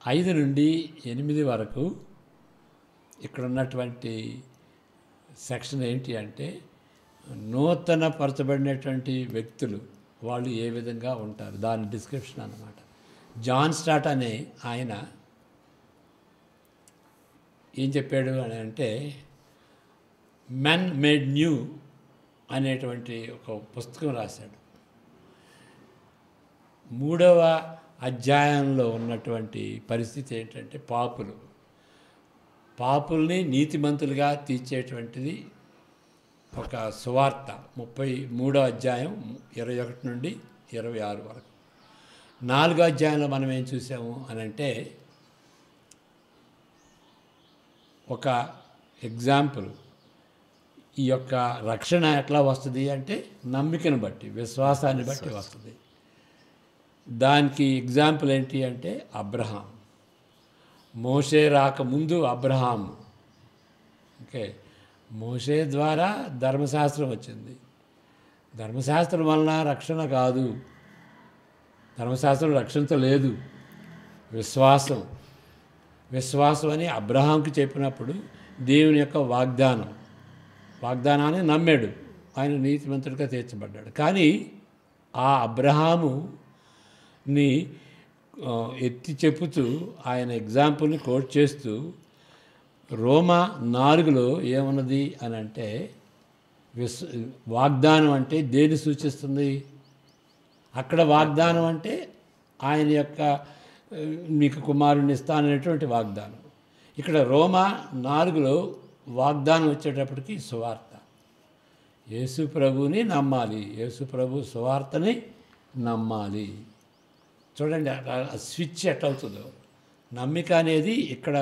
5-8 వరకు ఇక్కడ ఉన్నటువంటి సెక్షన్ ఏంటి అంటే నూతన పరచబడినటువంటి వ్యక్తులు వాళ్ళు ఏ విధంగా ఉంటారు దాని డిస్క్రిప్షన్ అన్నమాట. జాన్ స్టార్ట్ అనే ఆయన ఏం చెప్పాడు అని అంటే మెన్ మేడ్ న్యూ అనేటువంటి ఒక పుస్తకం రాశాడు. 3వ అధ్యాయంలో ఉన్నటువంటి పరిస్థితి ఏంటంటే పాపుల్ని నీతిమంతులుగా తీర్చేటువంటిది ఒక సువార్త. 33వ అధ్యాయం 21 నుండి 26 వరకు. 4వ అధ్యాయంలో మనం ఏం చూసాము అని అంటే ఒక ఎగ్జాంపుల్. ఈ యొక్క రక్షణ ఎట్లా వస్తుంది అంటే నమ్మికను బట్టి, విశ్వాసాన్ని బట్టి వస్తుంది. దానికి ఎగ్జాంపుల్ ఏంటి అంటే అబ్రహాం. మోషే రాకముందు అబ్రహాం. ఓకే, మోషే ద్వారా ధర్మశాస్త్రం వచ్చింది. ధర్మశాస్త్రం వలన రక్షణ కాదు, ధర్మశాస్త్రం రక్షించలేదు. విశ్వాసం అని అబ్రహాంకి చెప్పినప్పుడు దేవుని యొక్క వాగ్దానాన్ని నమ్మాడు. ఆయన నీతిమంతుడిగా తీర్చబడ్డాడు. కానీ ఆ అబ్రహాముని ఎత్తి చెప్పుతూ ఆయన ఎగ్జాంపుల్ని కోట్ చేస్తూ రోమా 4లో ఏమన్నది అని అంటే వాగ్దానం అంటే దేన్ని సూచిస్తుంది? అక్కడ వాగ్దానం అంటే ఆయన యొక్క మీకు కుమారుని ఇస్తాననేటువంటి వాగ్దానం. ఇక్కడ రోమా 4లో వాగ్దానం వచ్చేటప్పటికి సువార్త. యేసు ప్రభుని నమ్మాలి, యేసు ప్రభు సువార్తని నమ్మాలి. చూడండి స్విచ్ ఎట్లవుతుందో. నమ్మిక అనేది ఇక్కడ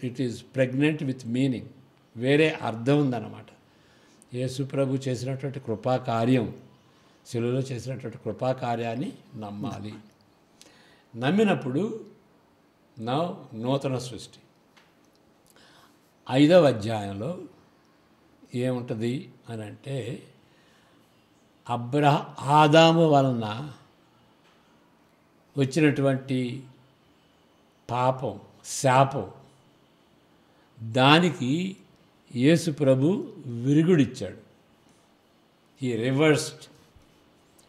it is pregnant with meaning, వేరే అర్థం ఉందన్నమాట. యేసు ప్రభు చేసినటువంటి కృపాకార్యం, శిలువలో చేసినటువంటి కృపాకార్యాన్ని నమ్మాలి. నమ్మినప్పుడు నూతన సృష్టి. 5వ అధ్యాయంలో ఏముంటుంది అని అంటే ఆదాము వలన వచ్చినటువంటి పాపం, శాపం, దానికి యేసు ప్రభు విరుగుడిచ్చాడు. ఈ రివర్స్డ్.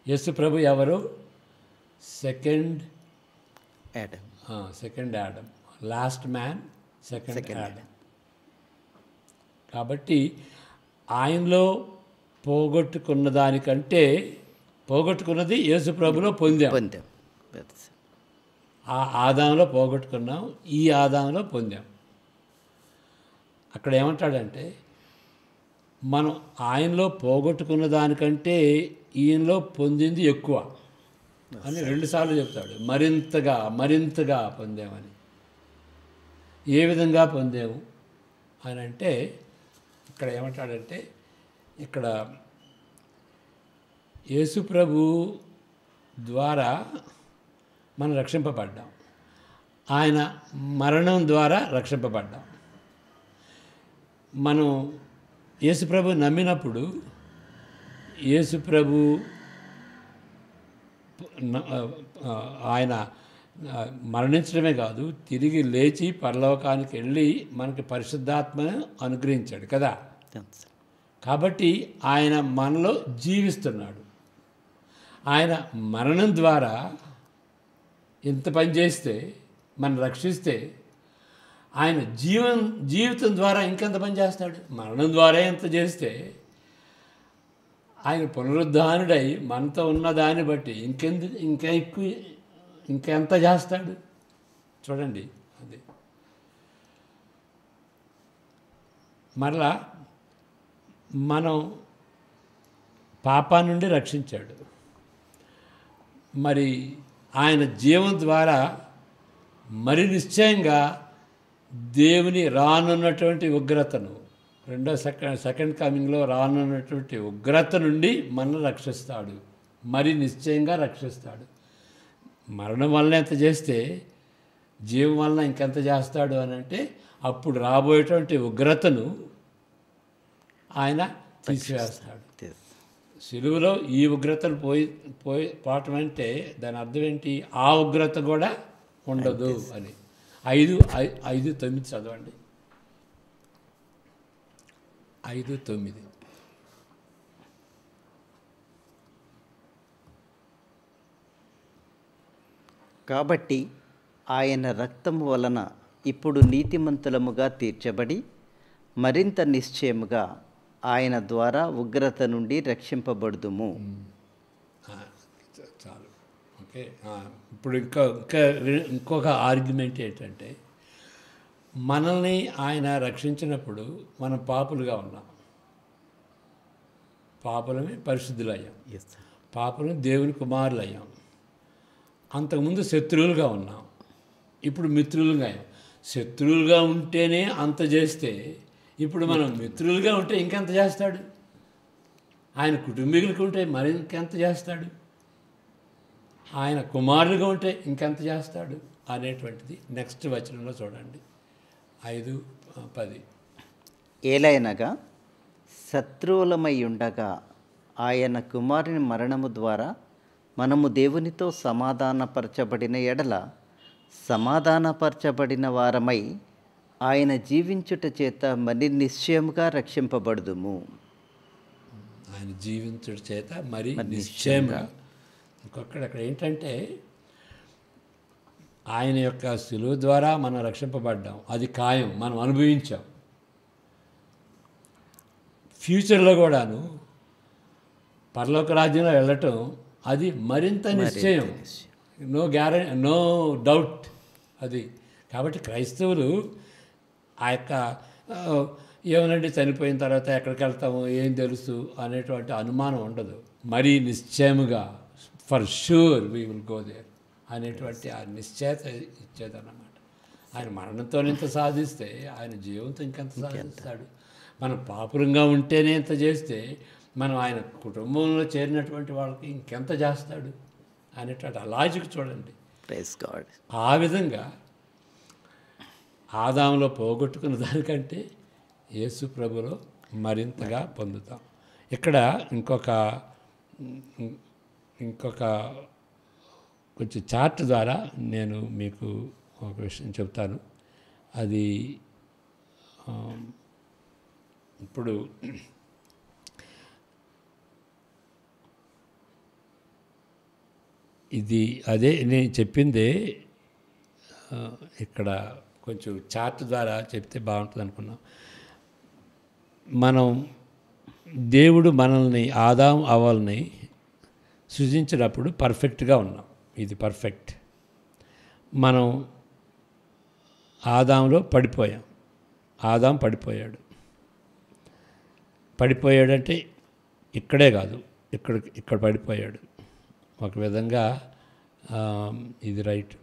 యేసు ప్రభు ఎవరు? Second Adam, last man, second Adam. కాబట్టి ఆయనలో పోగొట్టుకున్న దానికంటే పోగొట్టుకున్నది యేసు ప్రభులో పొందాం. ఆ ఆదాంలో పోగొట్టుకున్నాం, ఈ ఆదాంలో పొందాం. అక్కడ ఏమంటాడంటే మనం ఆయనలో పోగొట్టుకున్న దానికంటే ఈయనలో పొందింది ఎక్కువ అని 2 సార్లు చెప్తాడు. మరింతగా పొందామని. ఏ విధంగా పొందాము అని అంటే ఇక్కడ ఏమంటాడంటే ఇక్కడ యేసు ప్రభు ద్వారా మనం రక్షింపబడ్డాం. ఆయన మరణం ద్వారా రక్షింపబడ్డాం. మనం యేసుప్రభు నమ్మినప్పుడు యేసుప్రభు ఆయన మరణించడమే కాదు, తిరిగి లేచి పరలోకానికి వెళ్ళి మనకి పరిశుద్ధాత్మను అనుగ్రహించాడు కదా. కాబట్టి ఆయన మనలో జీవిస్తున్నాడు. ఆయన మరణం ద్వారా ఎంత పని చేస్తే మనం రక్షిస్తే ఆయన జీవితం ద్వారా ఇంకెంత పని చేస్తాడు. మరణం ద్వారా ఎంత చేస్తే ఆయన పునరుద్ధానుడై మనతో ఉన్న దాన్ని బట్టి ఇంకెంత చేస్తాడు చూడండి. అది మరలా మనం పాపా నుండి రక్షించాడు. మరి ఆయన జీవం ద్వారా మరి నిశ్చయంగా దేవుని రానున్నటువంటి ఉగ్రతను, సెకండ్ కమింగ్లో రానున్నటువంటి ఉగ్రత నుండి మనల్ని రక్షిస్తాడు. మరి నిశ్చయంగా రక్షిస్తాడు. మరణం వలన ఎంత చేస్తే జీవం వలన ఇంకెంత చేస్తాడు అని అంటే అప్పుడు రాబోయేటువంటి ఉగ్రతను ఆయన తీసివేస్తాడు. సిలువలో ఈ ఉగ్రతను పోవటం అంటే దాని అర్థం ఏంటి? ఆ ఉగ్రత కూడా ఉండదు అని. 5:9 చదవండి. 5:9. కాబట్టి ఆయన రక్తము వలన ఇప్పుడు నీతిమంతులముగా తీర్చబడి మరింత నిశ్చయముగా ఆయన ద్వారా ఉగ్రత నుండి రక్షింపబడుదుము. చాలు, ఓకే. ఇప్పుడు ఇంకొక ఆర్గ్యుమెంట్ ఏంటంటే, మనల్ని ఆయన రక్షించినప్పుడు మనం పాపులుగా ఉన్నాం. పాపులమే పరిశుద్ధులు అయ్యాం, పాపులమే దేవుని కుమారులు అయ్యాం. అంతకుముందు శత్రువులుగా ఉన్నాం, ఇప్పుడు మిత్రులుగా అయ్యాం. శత్రువులుగా ఉంటేనే అంత చేస్తే, ఇప్పుడు మనం మిత్రులుగా ఉంటే ఇంకెంత చేస్తాడు? ఆయన కుటుంబీకులకు ఉంటే మరి ఇంకెంత చేస్తాడు? ఆయన కుమారులుగా ఉంటే ఇంకెంత చేస్తాడు అనేటువంటిది నెక్స్ట్ వచనంలో చూడండి. 5:10. ఏలైనగా శత్రువులమై ఉండగా ఆయన కుమారుని మరణము ద్వారా మనము దేవునితో సమాధానపరచబడిన ఎడల సమాధానపరచబడిన వారమై ఆయన జీవించుట చేత మరి నిశ్చయముగా రక్షింపబడుదుము. ఆయన జీవించుట చేత మరి నిశ్చయముగా. అక్కడ ఏంటంటే, ఆయన యొక్క శిలువ ద్వారా మనం రక్షింపబడ్డాం, అది ఖాయం, మనం అనుభవించాం. ఫ్యూచర్లో కూడాను పరలోక రాజ్యంలో వెళ్ళటం అది మరింత నిశ్చయం, నో డౌట్ అది. కాబట్టి క్రైస్తవులు ఆ యొక్క ఏమనండి చనిపోయిన తర్వాత ఎక్కడికి వెళ్తాము ఏం తెలుసు అనేటువంటి అనుమానం ఉండదు. మరీ నిశ్చయముగా for sure we will go there అనేటువంటి ఆ నిశ్చయత ఇచ్చేదన్నమాట. ఆయన మరణంతో ఇంత సాధిస్తే ఆయన జీవంతో ఇంకెంత సాధిస్తాడు. మనం పాపురంగా ఉంటేనే ఇంత చేస్తే మనం ఆయన కుటుంబంలో చేరినటువంటి వాళ్ళకి ఇంకెంత చేస్తాడు అనేటువంటి ఆ లాజిక్ చూడండి. Praise God. ఆ విధంగా ఆదాములో పోగొట్టుకున్న దానికంటే యేసు ప్రభులో మరింతగా పొందుతాం. ఇక్కడ ఇంకొక కొంచెం చార్ట్ ద్వారా నేను మీకు ఒక విషయం చెప్తాను. అది ఇప్పుడు ఇది అదే నేను చెప్పిందే ఇక్కడ కొంచెం చార్ట్ ద్వారా చెప్తే బాగుంటుంది అనుకున్నాం. మనం దేవుడు మనల్ని ఆదాం అవ్వల్ని సృజించినప్పుడు పర్ఫెక్ట్గా ఉన్నాం. ఇది పర్ఫెక్ట్. మనం ఆదాంలో పడిపోయాం. ఆదాం పడిపోయాడంటే ఇక్కడే కాదు, ఇక్కడ పడిపోయాడు. ఒక విధంగా ఇది రైట్.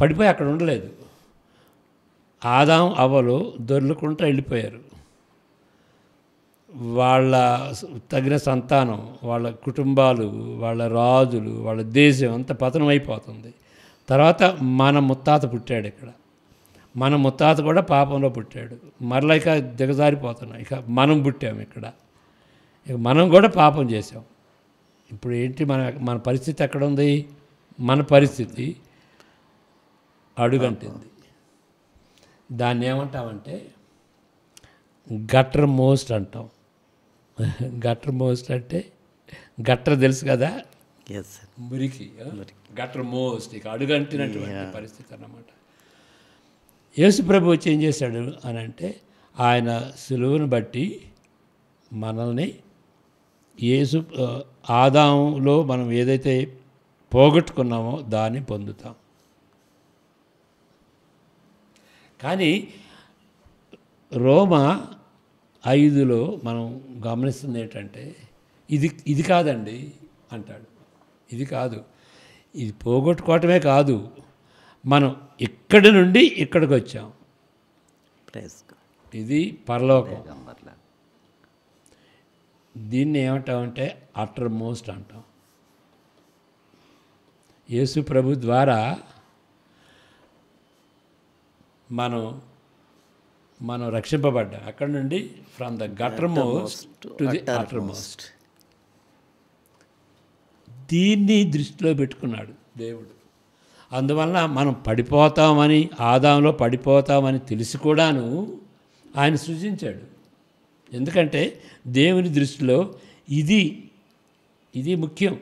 పడిపోయి అక్కడ ఉండలేదు. ఆదాం అవ్వలు దొర్లుకుంటూ వెళ్ళిపోయారు. వాళ్ళ తగిన సంతానం, వాళ్ళ కుటుంబాలు, వాళ్ళ రాజులు, వాళ్ళ దేశం అంతా పతనం అయిపోతుంది. తర్వాత మన ముత్తాత పుట్టాడు ఇక్కడ. మన ముత్తాత కూడా పాపంలో పుట్టాడు. మరలా ఇక దిగజారిపోతున్నాం. ఇక మనం పుట్టాము ఇక్కడ. ఇక మనం కూడా పాపం చేసాం. ఇప్పుడు ఏంటి మన పరిస్థితి ఎక్కడ ఉంది? మన పరిస్థితి అడుగంటింది. దాన్ని ఏమంటామంటే గట్టర్ మోస్ట్ అంటాం. గట్టర్ మోస్ట్ అంటే గట్టర్ తెలుసు కదా, మురికి. గట్టర్ మోస్ట్ ఇక అడుగంటినటువంటి పరిస్థితి అన్నమాట. యేసు ప్రభు వచ్చి ఏం చేశాడు అని అంటే, ఆయన సులువును బట్టి మనల్ని ఆదాములో మనం ఏదైతే పోగొట్టుకున్నామో దాన్ని పొందుతాం. కానీ రోమా 5లో మనం గమనిస్తుంది ఏంటంటే, ఇది కాదండి అంటాడు. ఇది కాదు, ఇది పోగొట్టుకోవటమే కాదు, మనం ఇక్కడి నుండి ఇక్కడికి వచ్చాం. ఇది పరలోకం. దీన్ని ఏమంటామంటే అటర్ మోస్ట్ అంటాం. యేసు ప్రభు ద్వారా మనం రక్షింపబడ్డాం. అక్కడ నుండి from the gutter most to the utter most. దీన్ని దృష్టిలో పెట్టుకున్నాడు దేవుడు. అందువలన మనం పడిపోతామని, ఆదాంలో పడిపోతామని తెలిసి కూడాను ఆయన సృజించాడు. ఎందుకంటే దేవుని దృష్టిలో ఇది ముఖ్యం.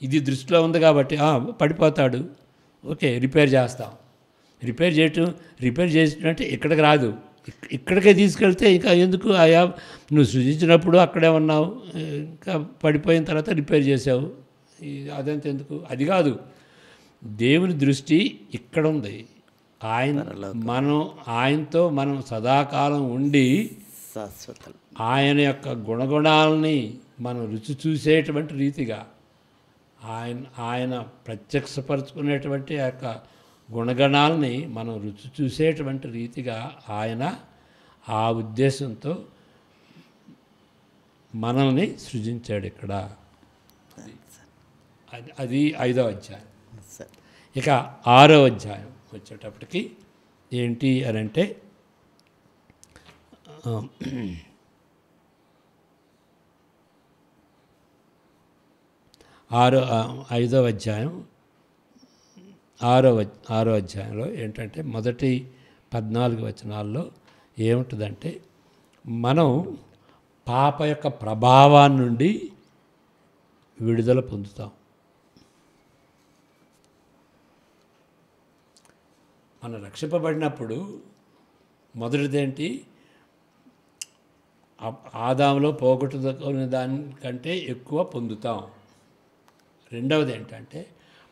ఇది దృష్టిలో ఉంది కాబట్టి పడిపోతాడు, ఓకే రిపేర్ చేస్తాం. రిపేర్ చేయటం అంటే ఇక్కడికి రాదు, ఇక్కడికే తీసుకెళ్తే ఇంకా ఎందుకు నువ్వు సృజించినప్పుడు అక్కడే ఉన్నావు, ఇంకా పడిపోయిన తర్వాత రిపేర్ చేసావు, అదంతా ఎందుకు? అది కాదు, దేవుని దృష్టి ఇక్కడ ఉంది. ఆయనతో మనం సదాకాలం ఉండి శాశ్వతం ఆయన యొక్క గుణగుణాలని మనం రుచి చూసేటువంటి రీతిగా ఆయన ప్రత్యక్షపరుచుకునేటువంటి ఆ యొక్క గుణగణాలని మనం రుచి చూసేటువంటి రీతిగా ఆయన ఆ ఉద్దేశంతో మనల్ని సృజించాడు ఇక్కడ. అది 5వ అధ్యాయం. ఇక 6వ అధ్యాయం వచ్చేటప్పటికి ఏంటి అని అంటే 5వ అధ్యాయం 6వ అధ్యాయంలో ఏంటంటే మొదటి 14 వచనాల్లో ఏముంటుందంటే, మనం పాప యొక్క ప్రభావాన్ని నుండి విడుదల పొందుతాం. మనం రక్షింపబడినప్పుడు మొదటిదేంటి, ఆదాములో పోగొట్టుకునే దానికంటే ఎక్కువ పొందుతాం. రెండవది ఏంటంటే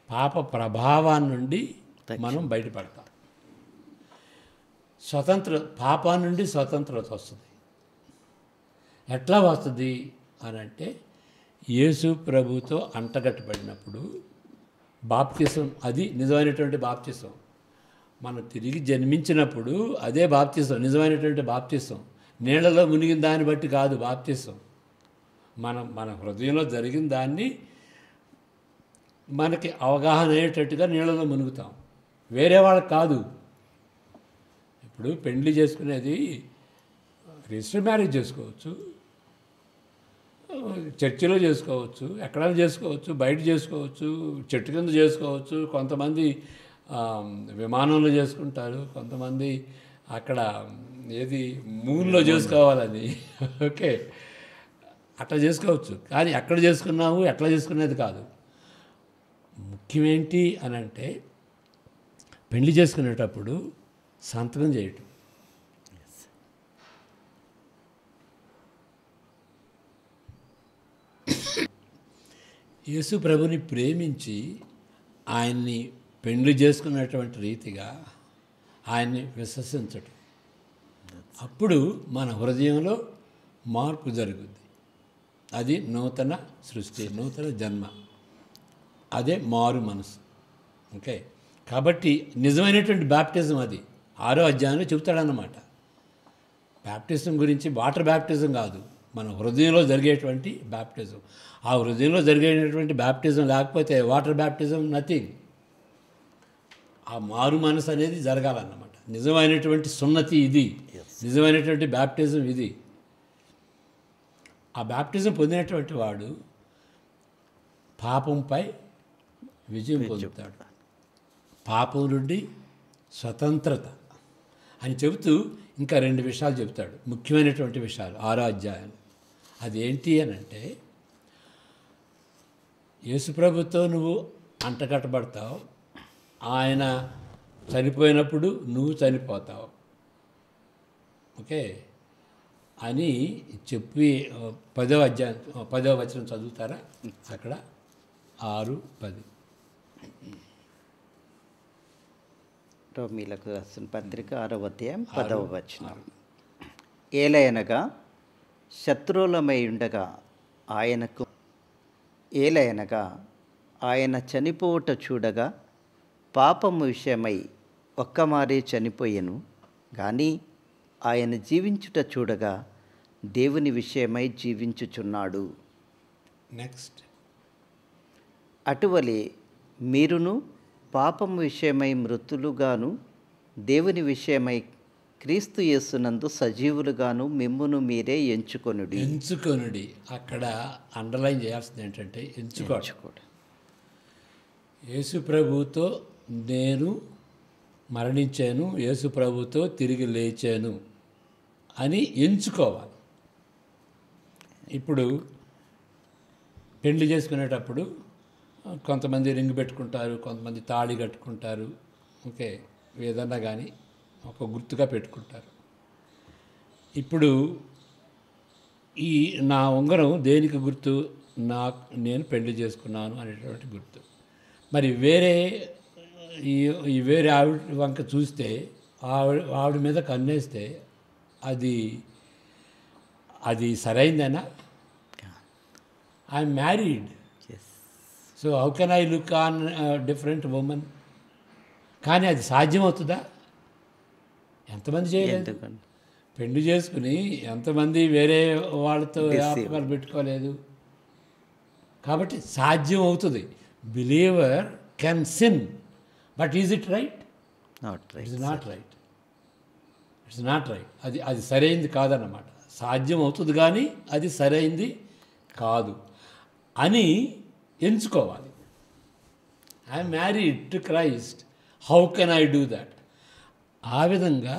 పాప ప్రభావాన్ని నుండి మనం బయటపడతాం. పాపం నుండి స్వతంత్రత వస్తుంది. ఎట్లా వస్తుంది అని అంటే, యేసు ప్రభుతో అంటగట్టబడినప్పుడు బాప్తిసం, అది నిజమైనటువంటి బాప్తిసం. మనం తిరిగి జన్మించినప్పుడు అదే బాప్తిసం, నిజమైనటువంటి బాప్తిసం. నీళ్ళలో మునిగిన దాన్ని బట్టి కాదు బాప్తిసం. మన హృదయంలో జరిగిన దాన్ని మనకి అవగాహన అయ్యేటట్టుగా నీళ్ళలో మునుగుతాం, వేరే వాళ్ళకి కాదు. ఇప్పుడు పెండ్లి చేసుకునేది రిజిస్టర్ మ్యారేజ్ చేసుకోవచ్చు, చర్చిలో చేసుకోవచ్చు, ఎక్కడైనా చేసుకోవచ్చు, బయట చేసుకోవచ్చు, చెట్టు కింద చేసుకోవచ్చు. కొంతమంది విమానంలో చేసుకుంటారు, కొంతమంది అక్కడ మూన్లో చేసుకోవాలని, ఓకే అట్లా చేసుకోవచ్చు. కానీ ఎక్కడ చేసుకున్నాము, ఎట్లా చేసుకునేది కాదు. ముఖ్యమేంటి అని అంటే, పెళ్లి చేసుకునేటప్పుడు సంతకం చేయటం. యేసు ప్రభుని ప్రేమించి ఆయన్ని పెళ్లి చేసుకున్నటువంటి రీతిగా ఆయన్ని విశ్వసించటం. అప్పుడు మన హృదయంలో మార్పు జరుగుద్ది. అది నూతన సృష్టి, నూతన జన్మ, అదే మారు మనసు. ఓకే, కాబట్టి నిజమైనటువంటి బ్యాప్టిజం అది 6వ అధ్యాయంలో చెబుతాడన్నమాట. బ్యాప్టిజం గురించి వాటర్ బ్యాప్టిజం కాదు, మన హృదయంలో జరిగేటువంటి బ్యాప్టిజం. ఆ హృదయంలో జరిగేటువంటి బ్యాప్టిజం లేకపోతే వాటర్ బ్యాప్టిజం నథింగ్. ఆ మారు మనసు అనేది జరగాలన్నమాట. నిజమైనటువంటి సున్నతి ఇది, నిజమైనటువంటి బ్యాప్టిజం ఇది. ఆ బ్యాప్టిజం పొందినటువంటి వాడు పాపంపై విజయం పొందుతాడు, పాపం నుండి స్వతంత్రత అని చెబుతూ ఇంకా 2 విషయాలు చెబుతాడు, ముఖ్యమైనటువంటి విషయాలు 6వ అధ్యాయం. అదేంటి అని అంటే, యేసుప్రభుతో నువ్వు అంటగట్టబడతావు, ఆయన చనిపోయినప్పుడు నువ్వు చనిపోతావు, ఓకే అని చెప్పి 10వ అధ్యాయం 10వ వచనం చదువుతారా? అక్కడ 6:10 రోమీలకు రాసిన పత్రిక 6వ అధ్యాయం 10వ వచనం. ఏలయనగా శత్రువులమై ఉండగా ఆయన చనిపోవుట చూడగా పాపము విషయమై ఒక్కమారే చనిపోయెను, కానీ ఆయన జీవించుట చూడగా దేవుని విషయమై జీవించుచున్నాడు. నెక్స్ట్, అటువలే మీరును పాపము విషయమై మృతులుగాను దేవుని విషయమై క్రీస్తు యేసునందు సజీవులుగాను మిమ్మును మీరే ఎంచుకొనుడి. ఎంచుకొనుడి. అక్కడ అండర్లైన్ చేయాల్సింది ఏంటంటే ఎంచుకోవడం. యేసు ప్రభువుతో నేను మరణించాను, యేసు ప్రభువుతో తిరిగి లేచాను అని ఎంచుకోవాలి. ఇప్పుడు పెళ్లి చేసుకునేటప్పుడు కొంతమంది రింగ్ పెట్టుకుంటారు, కొంతమంది తాళి కట్టుకుంటారు. ఓకే, ఏదన్నా కానీ ఒక గుర్తుగా పెట్టుకుంటారు. ఇప్పుడు ఈ నా ఉంగరం దేనికి గుర్తు? నేను పెళ్లి చేసుకున్నాను అనేటువంటి గుర్తు. మరి వేరే ఆవిడ వంక చూస్తే, ఆవిడ మీద కన్నేస్తే అది సరైందేనా? I'm married, so how can I look on different women? కానీ అది సాధ్యమవుతుందా? ఎంతమంది చేయలేదు? పెళ్లి చేసుకుని ఎంతమంది వేరే వాళ్ళతో వ్యాపకాలు పెట్టుకోలేదు? కాబట్టి సాధ్యం అవుతుంది. Believer can sin, but is it right? It's not right. It's not right. అది సరైంది కాదన్నమాట. సాధ్యం అవుతుంది కానీ అది సరైంది కాదు అని ఎంచుకోవాలి. I'm married to Christ, how can I do that? ఆ విధంగా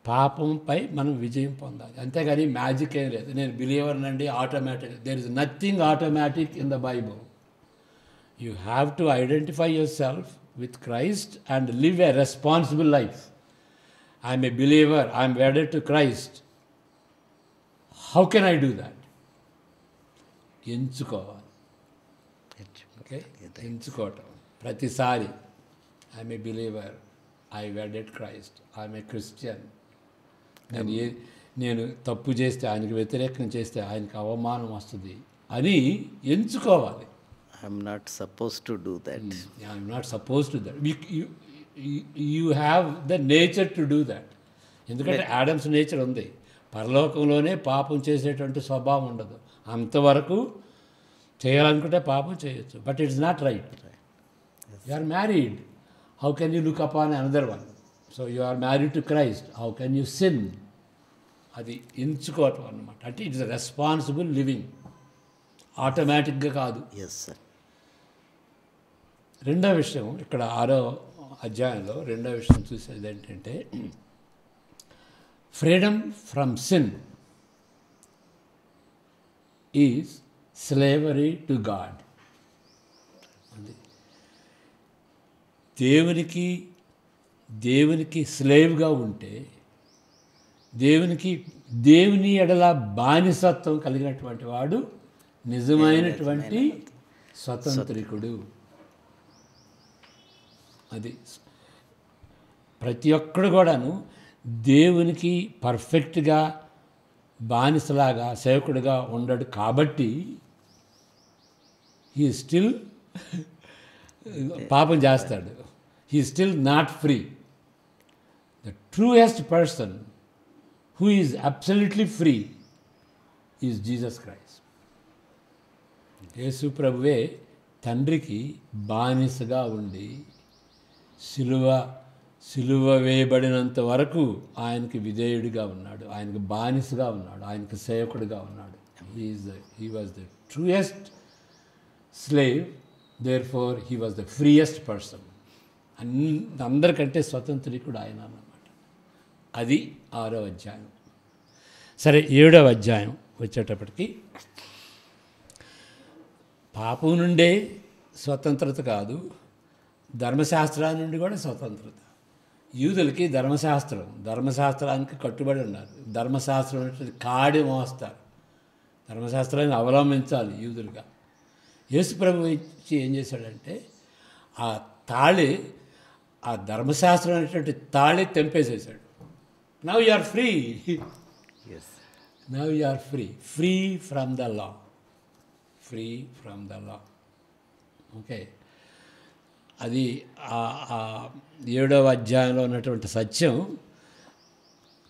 పాపంపై మనం విజయం పొందాలి. అంతేగాని మ్యాజిక్ ఏం లేదు. నేను బిలీవర్ నండి automatic. There is nothing automatic in the Bible. You have to identify yourself with Christ and live a responsible life. I'm a believer, I'm wedded to Christ, how can I do that? ఎంచుకోవాలి. Okay, ఎంచుకోవటం. ప్రతిసారి I'm a believer, I wedded Christ, I'm a Christian. నేను తప్పు చేస్తే, ఆయనకు వ్యతిరేకం చేస్తే ఆయనకు అవమానం వస్తుంది అని ఎంచుకోవాలి. I'm not suppose to do that. I'm not suppose to that. You have the nature to do that. ఎందుకంటే యాడమ్స్ నేచర్ ఉంది. పరలోకంలోనే పాపం చేసేటువంటి స్వభావం ఉండదు. అంతవరకు చేయాలనుకుంటే పాపం చేయొచ్చు, but it's not right. You are married, how can you look upon another one? So you are married to Christ, how can you sin? అది ఎంచుకోవటం అన్నమాట. అంటే ఇట్స్ రెస్పాన్సిబుల్ లివింగ్, ఆటోమేటిక్గా కాదు. Yes sir. రెండో విషయం, ఇక్కడ 6వ అధ్యాయంలో రెండో విషయం చూసేది ఏంటంటే freedom from sin is slavery to God. అది దేవునికి స్లేవ్గా ఉంటే, దేవుని ఎడల బానిసత్వం కలిగినటువంటి వాడు నిజమైనటువంటి స్వతంత్రికుడు. అది ప్రతి ఒక్కడు కూడాను దేవునికి పర్ఫెక్ట్గా బానిసలాగా సేవకుడిగా ఉండడు. కాబట్టి హీ స్టిల్ పాపం చేస్తాడు. He still not free. The truest person who is absolutely free is Jesus Christ. యేసు ప్రభువే తండ్రికి బానిసగా ఉండి సిలువ వేయబడినంత వరకు ఆయనకి విధేయుడిగా ఉన్నాడు, ఆయనకు బానిసగా ఉన్నాడు, ఆయనకు సేవకుడిగా ఉన్నాడు. He was the truest slave, therefore he was the freest person. అందరికంటే స్వతంత్రికుడు ఆయన అన్నమాట. అది 6వ అధ్యాయం. సరే, 7వ అధ్యాయం వచ్చేటప్పటికి పాపం నుండే స్వతంత్రత కాదు, ధర్మశాస్త్రాన్ని నుండి కూడా స్వతంత్రత. యూదులకి ధర్మశాస్త్రానికి కట్టుబడి ఉన్నారు. ధర్మశాస్త్రం అంటే కాడి మోస్తారు. ధర్మశాస్త్రాన్ని అవలంబించాలి యూదులుగా. యేసు ప్రభు వచ్చి ఏం చేశాడంటే ఆ ధర్మశాస్త్రం అనేటువంటి తాళి తెంపేసేసాడు. Now you are free. Now you are free from the law. Free from the law. Okay, అది 7వ అధ్యాయంలో ఉన్నటువంటి సత్యం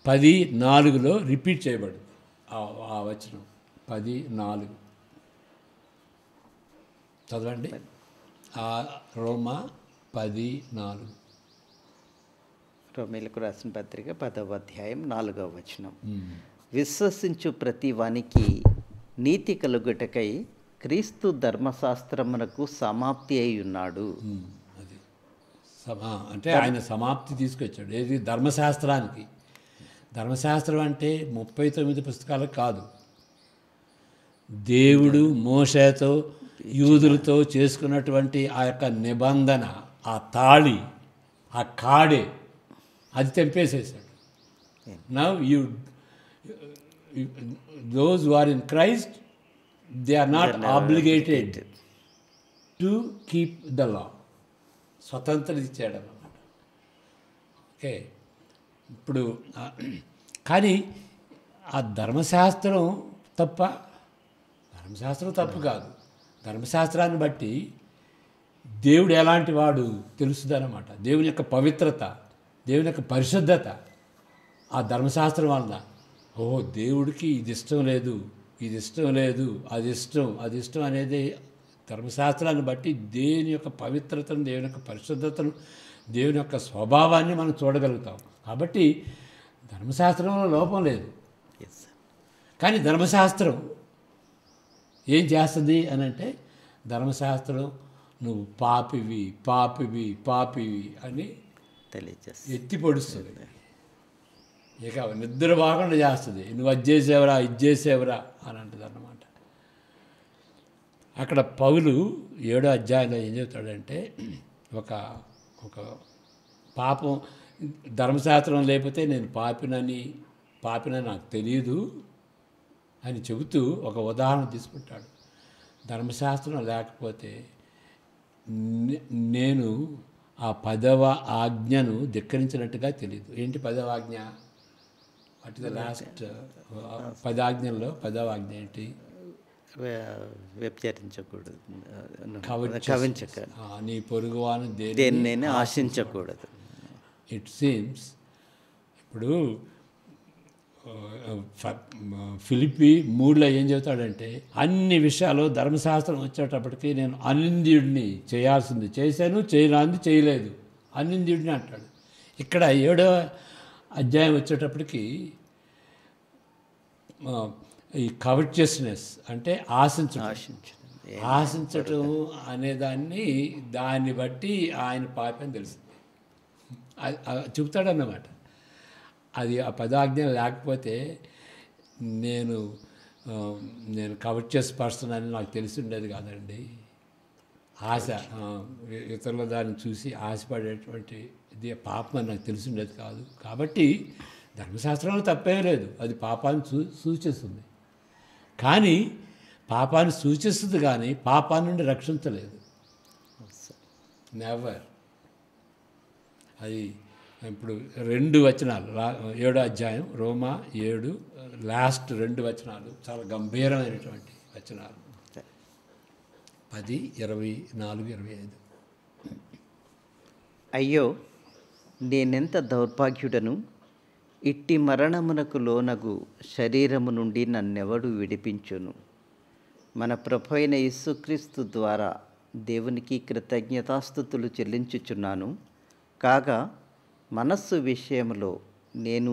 10:4 రిపీట్ చేయబడింది. ఆ వచనం 10:4 చదవండి. రోమా 10:4. రోమీయులకు రాసిన పత్రిక 10వ అధ్యాయం 4వ వచనం. విశ్వసించు ప్రతి వానికి నీతి కలుగుటకై క్రీస్తు ధర్మశాస్త్రమునకు సమాప్తి అయి ఉన్నాడు. అది అంటే ఆయన సమాప్తి తీసుకొచ్చాడు. ఏది? ధర్మశాస్త్రానికి. ధర్మశాస్త్రం అంటే 39 పుస్తకాలకు కాదు. దేవుడు మోషేతో యూదులతో చేసుకున్నటువంటి ఆ యొక్క నిబంధన, ఆ తాళి, ఆ కాడే, అది తెంపేసేసాడు. Now those who are in Christ, they are not obligated to keep the law. స్వతంత్రం ఇచ్చాడు అన్నమాట. ఓకే. ఇప్పుడు కానీ ఆ ధర్మశాస్త్రం తప్ప? ధర్మశాస్త్రం తప్పు కాదు. ధర్మశాస్త్రాన్ని బట్టి దేవుడు ఎలాంటి వాడు తెలుస్తుందన్నమాట. దేవుని యొక్క పవిత్రత, దేవుని యొక్క పరిశుద్ధత ఆ ధర్మశాస్త్రం వలన. ఓహో, దేవుడికి ఇది ఇష్టం లేదు, ఇది ఇష్టం లేదు, అది ఇష్టం, అది ఇష్టం అనేది ధర్మశాస్త్రాన్ని బట్టి దేవుని యొక్క పవిత్రతను, దేవుని యొక్క పరిశుద్ధతను, దేవుని యొక్క స్వభావాన్ని మనం చూడగలుగుతాం. కాబట్టి ధర్మశాస్త్రంలో లోపం లేదు. కానీ ధర్మశాస్త్రం ఏం చేస్తుంది అని అంటే, ధర్మశాస్త్రం నువ్వు పాపివి, పాపివి, పాపివి అని తెలియజేస్తుంది, ఎత్తి పొడుస్తుంది. ఇక నిద్ర బాగుండా చేస్తుంది. నువ్వు అది చేసేవరా, ఇది చేసేవరా అని అంటుంది అన్నమాట. అక్కడ పౌలు 7వ అధ్యాయంలో ఏం చెబుతాడంటే, ఒక పాపం, ధర్మశాస్త్రం లేకపోతే నేను పాపినని నాకు తెలియదు అని చెబుతూ ఒక ఉదాహరణ తీసుకుంటాడు. ధర్మశాస్త్రం లేకపోతే నేను ఆ 10వ ఆజ్ఞను ధిక్కరించినట్టుగా తెలియదు. ఏంటి 10వ ఆజ్ఞ? వాట్ ఇస్ ద లాస్ట్ 10 ఆజ్ఞల్లో 10వ ఆజ్ఞ ఏంటి? వ్యభిచరించకూడదు, కవించక, నీ పొరుగువాను దేనినైనా ఆశించకూడదు. ఇట్ సీమ్స్ ఇప్పుడు ఫిలిప్పీ 3లో ఏం చెబుతాడంటే, అన్ని విషయాలు ధర్మశాస్త్రం వచ్చేటప్పటికి నేను అనింద్యుడిని, చేయాల్సింది చేశాను, చేయరాంది చేయలేదు, అనింద్యుడిని అంటాడు. ఇక్కడ 7వ అధ్యాయం వచ్చేటప్పటికి ఈ కవర్చియస్నెస్ అంటే ఆశించటం దాన్ని బట్టి ఆయన పాపని తెలిసింది చెబుతాడన్నమాట. అది ఆ 10 ఆజ్ఞలు లేకపోతే నేను కవర్చియస్ పర్సన్ అని నాకు తెలిసి ఉండేది కాదండి. ఆశ, ఇతరుల దాన్ని చూసి ఆశపడేటువంటి ఇది పాపం అని నాకు తెలిసి ఉండేది కాదు. కాబట్టి ధర్మశాస్త్రంలో తప్పేం లేదు, అది పాపాన్ని సూచిస్తుంది. కానీ పాపాన్ని సూచిస్తుంది, కానీ పాపాన్ని నుండి రక్షించలేదు. నెవర్. అది ఇప్పుడు 2 వచనాలు 7వ అధ్యాయం రోమా 7 లాస్ట్ 2 వచనాలు చాలా గంభీరమైనటువంటి వచనాలు. 10, 24, 25. అయ్యో, నేనెంత దౌర్భాగ్యుడను! ఇట్టి మరణమునకు లోనగు శరీరము నుండి నన్నెవడు విడిపించును? మన ప్రభు అయిన యేసుక్రీస్తు ద్వారా దేవునికి కృతజ్ఞతాస్తుతులు చెల్లించుచున్నాను. కాగా మనస్సు విషయంలో నేను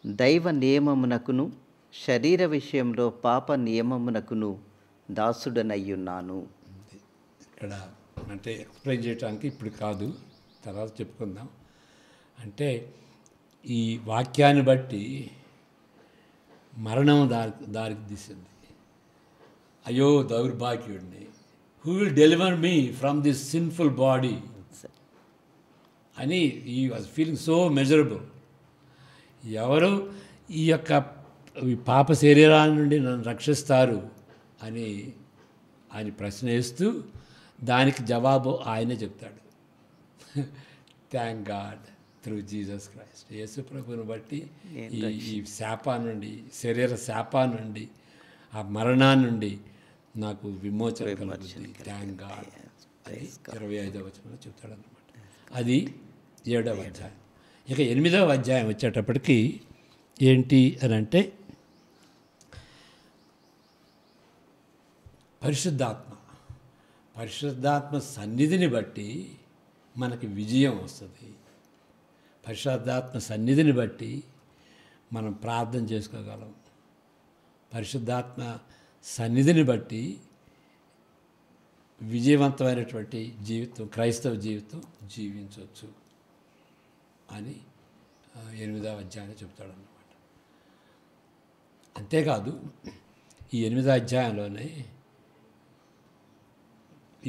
దైవ నియమమునకును, శరీర విషయంలో పాప నియమమునకును దాసుడనయ్యున్నాను. ఇక్కడ అంటే ఎక్స్ప్లెయిన్ చేయడానికి ఇప్పుడు కాదు, తర్వాత చెప్పుకుందాం. అంటే ఈ వాక్యాన్ని బట్టి మరణం దారికి తీసింది. అయ్యో దౌర్భాగ్యుడిని, who will deliver me from this sinful body అని ఈ వాజ్ ఫీలింగ్ సో మెజరబుల్. ఎవరు ఈ యొక్క పాప శరీరాల నుండి నన్ను రక్షిస్తారు అని ఆయన ప్రశ్న వేస్తూ దానికి జవాబు ఆయనే చెప్తాడు. Thank God through Jesus Christ. యేసు ప్రభువుని బట్టి ఈ శాపా నుండి, శరీర శాపా నుండి, ఆ మరణాన్ని నుండి నాకు విమోచన కలుగుతుంది. థ్యాంక్ గాడ్ అని 25వ వచనంలో చెప్తాడు అన్నమాట. అది 7వ అధ్యాయం. ఇక 8వ అధ్యాయం వచ్చేటప్పటికి ఏంటి అని అంటే, పరిశుద్ధాత్మ సన్నిధిని బట్టి మనకి విజయం వస్తుంది. పరిశుద్ధాత్మ సన్నిధిని బట్టి మనం ప్రార్థన చేసుకోగలం. పరిశుద్ధాత్మ సన్నిధిని బట్టి విజయవంతమైనటువంటి జీవితం, క్రైస్తవ జీవితం జీవించవచ్చు అని 8వ అధ్యాయంలో చెప్తాడన్నమాట. అంతేకాదు ఈ 8వ అధ్యాయంలోనే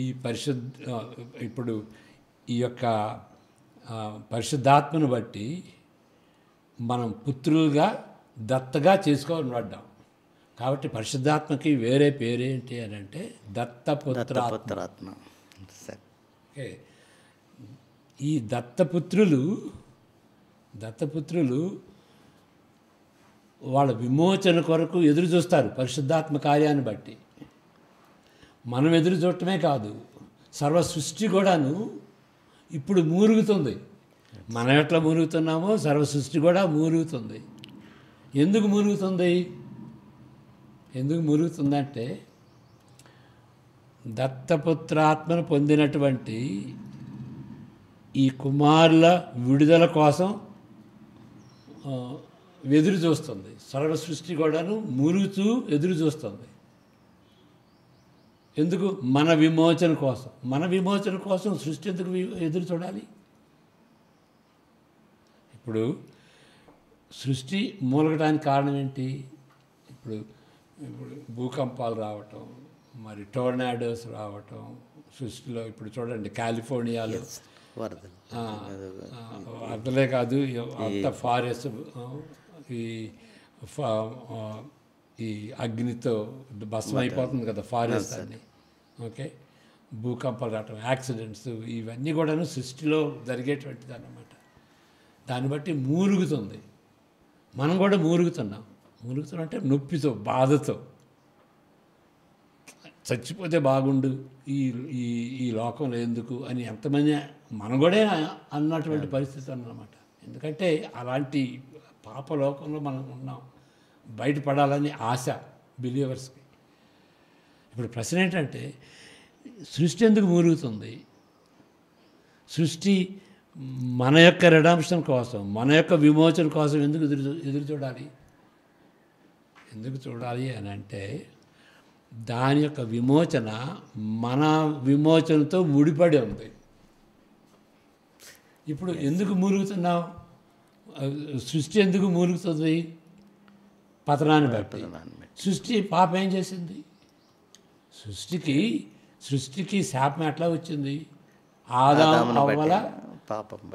ఈ ఇప్పుడు ఈ యొక్క పరిశుద్ధాత్మను బట్టి మనం పుత్రులుగా దత్తగా చేసుకోబడ్డాం. కాబట్టి పరిశుద్ధాత్మకి వేరే పేరేంటి అని అంటే దత్తపుత్రాత్మ. ఓకే, ఈ దత్తపుత్రులు వాళ్ళ విమోచన కొరకు ఎదురు చూస్తారు పరిశుద్ధాత్మ కార్యాన్ని బట్టి. మనం ఎదురు చూడటమే కాదు, సర్వ సృష్టి కూడాను ఇప్పుడు మూరుగుతుంది. మనం ఎట్లా మూరుగుతున్నామో సర్వ సృష్టి కూడా మూరుగుతుంది. ఎందుకు మూరుగుతుందంటే దత్తపుత్రాత్మను పొందినటువంటి ఈ కుమారుల విడుదల కోసం ఎదురు చూస్తుంది. సర్వ సృష్టి కూడాను మూరుగుతూ ఎదురు చూస్తుంది. ఎందుకు? మన విమోచన కోసం సృష్టి ఎందుకు ఎదురు చూడాలి? ఇప్పుడు సృష్టి మూలగడానికి కారణం ఏంటి? ఇప్పుడు భూకంపాలు రావటం, మరి టోర్నాడోస్ రావటం సృష్టిలో. ఇప్పుడు చూడండి, కాలిఫోర్నియాలో వరదలే కాదు, అంత ఫారెస్ట్ ఈ అగ్నితో భస్మం అయిపోతుంది కదా ఫారెస్ట్ అన్ని. ఓకే, భూకంపాలు రావటం, యాక్సిడెంట్స్, ఇవన్నీ కూడాను సృష్టిలో జరిగేటువంటిది అన్నమాట. దాన్ని బట్టి మూరుగుతుంది. మనం కూడా మూరుగుతున్నాం అంటే నొప్పితో, బాధతో, చచ్చిపోతే బాగుండు ఈ లోకంలో ఎందుకు అని ఎంతమంది మనం కూడా అన్నటువంటి పరిస్థితి అన్నమాట. ఎందుకంటే అలాంటి పాప లోకంలో మనం ఉన్నాం. బయటపడాలని ఆశ బిలీవర్స్కి. ఇప్పుడు ప్రశ్న ఏంటంటే, సృష్టి ఎందుకు మూరుగుతుంది? సృష్టి మన యొక్క రిడెంప్షన్ కోసం, మన యొక్క విమోచన కోసం ఎందుకు ఎదురు చూడాలి? ఎందుకు చూడాలి అని అంటే, దాని యొక్క విమోచన మన విమోచనతో ముడిపడి ఉంది. ఇప్పుడు ఎందుకు మూలుగుతున్నాం? సృష్టి ఎందుకు మూలుగుతుంది? పతనాన్ని బట్టి. సృష్టి పాపం ఏం చేసింది? సృష్టికి శాపం ఎట్లా వచ్చింది? ఆదాము అవ్వల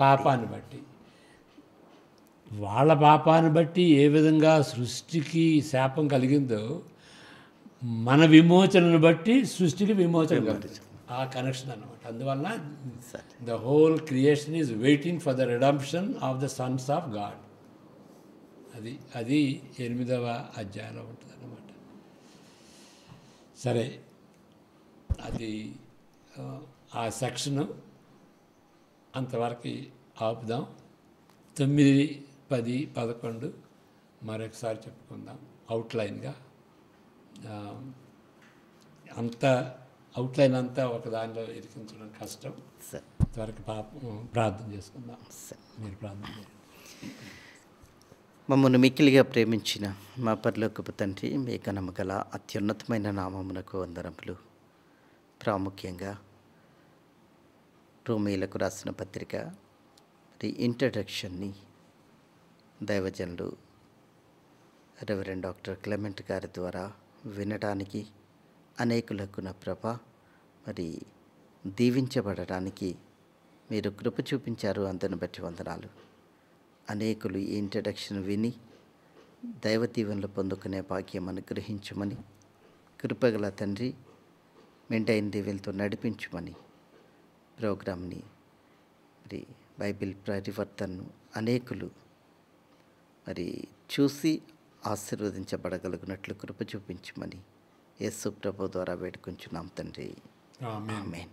పాపాన్ని బట్టి. వాళ్ళ పాపాన్ని బట్టి ఏ విధంగా సృష్టికి శాపం కలిగిందో, మన విమోచనను బట్టి సృష్టికి విమోచన కలిగింది. ఆ కనెక్షన్ అన్నమాట. అందువలన the whole creation is waiting for the redemption of the Sons of God. అది 8వ అధ్యాయంలో ఉంటుంది అన్నమాట. సరే, అది ఆ సెక్షను అంతవరకు ఆపుదాం. 9, 10, 11 మరొకసారి చెప్పుకుందాం అవుట్లైన్గా. అవుట్లైన్ అంతా ఒక దానిలో ఇరికించడం కష్టం. త్వరకు ప్రార్థన చేసుకుందాం. మీరు ప్రార్థన చేయండి. మమ్మల్ని మిక్కిలిగా ప్రేమించిన మా పరలోకపు తండ్రి, మీ ఘనముగల అత్యున్నతమైన నామమునకు వందనములు. ప్రాముఖ్యంగా రోమీలకు రాసిన పత్రిక ఇంట్రడక్షన్ని దైవజనులు రెవరెండ్ డాక్టర్ క్లెమెంట్ గారి ద్వారా వినడానికి అనేకులకు నా ప్రభ మరి దీవించబడడానికి మీరు కృప చూపించారు. అందుని బట్టి వందనాలు. అనేకులు ఈ ఇంట్రడక్షన్ విని దైవ దీవెనలు పొందుకునే భాగ్యం అనుగ్రహించమని, కృపగల తండ్రి మెండైన దీవెనలతో నడిపించమని, ప్రోగ్రామ్ని మరి బైబిల్ పరివర్తనను అనేకులు మరి చూసి ఆశీర్వదించబడగలిగినట్లు కృప చూపించమని యేసు ప్రభు ద్వారా వేడుకుంటున్నాం తండ్రి. ఆమేన్.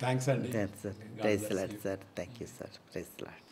థ్యాంక్స్ అండి. Praise Lord sir. Thank you sir. Praise lord.